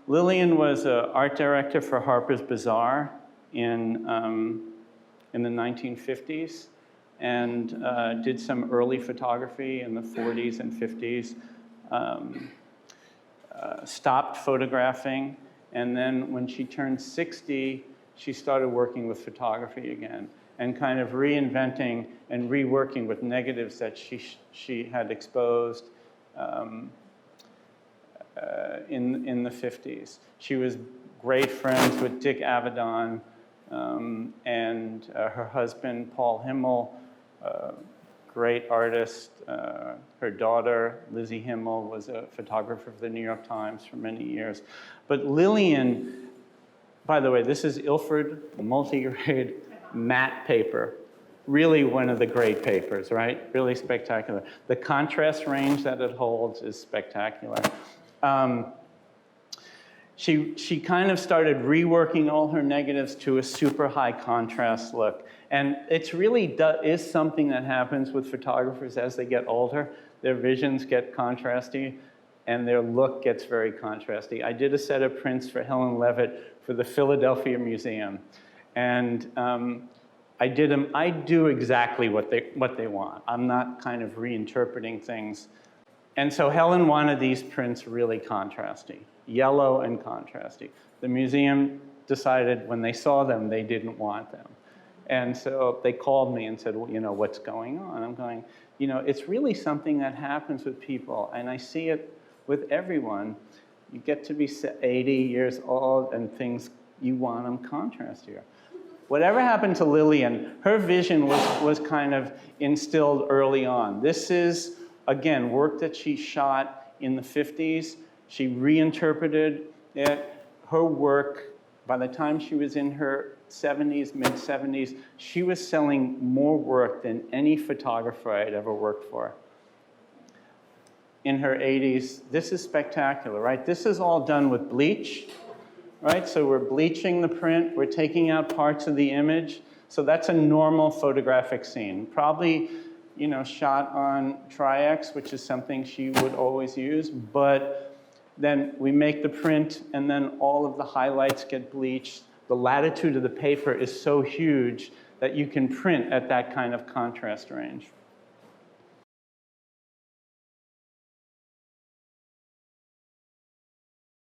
Lillian was an art director for Harper's Bazaar in the 1950s and did some early photography in the 40s and 50s. Stopped photographing, and then when she turned 60, she started working with photography again and kind of reinventing and reworking with negatives that she had exposed in the 50s. She was great friends with Dick Avedon and her husband, Paul Himmel, great artist. Her daughter, Lizzie Himmel, was a photographer for the New York Times for many years. But Lillian, by the way, this is ILFORD multi-grade matte paper. Really one of the great papers, right? Really spectacular. The contrast range that it holds is spectacular. She kind of started reworking all her negatives to a super high contrast look. And it's really is something that happens with photographers as they get older. Their visions get contrasty and their look gets very contrasty. I did a set of prints for Helen Levitt for the Philadelphia Museum. And I do exactly what they want. I'm not kind of reinterpreting things. And so Helen wanted these prints really contrasty, yellow and contrasty. The museum decided when they saw them, they didn't want them. And so they called me and said, well, you know, what's going on? I'm going, you know, it's really something that happens with people, and I see it with everyone. You get to be 80 years old and things, you want them contrastier. Whatever happened to Lillian, her vision was kind of instilled early on. This is, again, work that she shot in the 50s. She reinterpreted it. Her work, by the time she was in her 70s, mid-70s, she was selling more work than any photographer I'd ever worked for. In her 80s, this is spectacular, right? This is all done with bleach, right? So we're bleaching the print, we're taking out parts of the image. So that's a normal photographic scene. Probably, you know, shot on Tri-X, which is something she would always use, but then we make the print and then all of the highlights get bleached. The latitude of the paper is so huge that you can print at that kind of contrast range.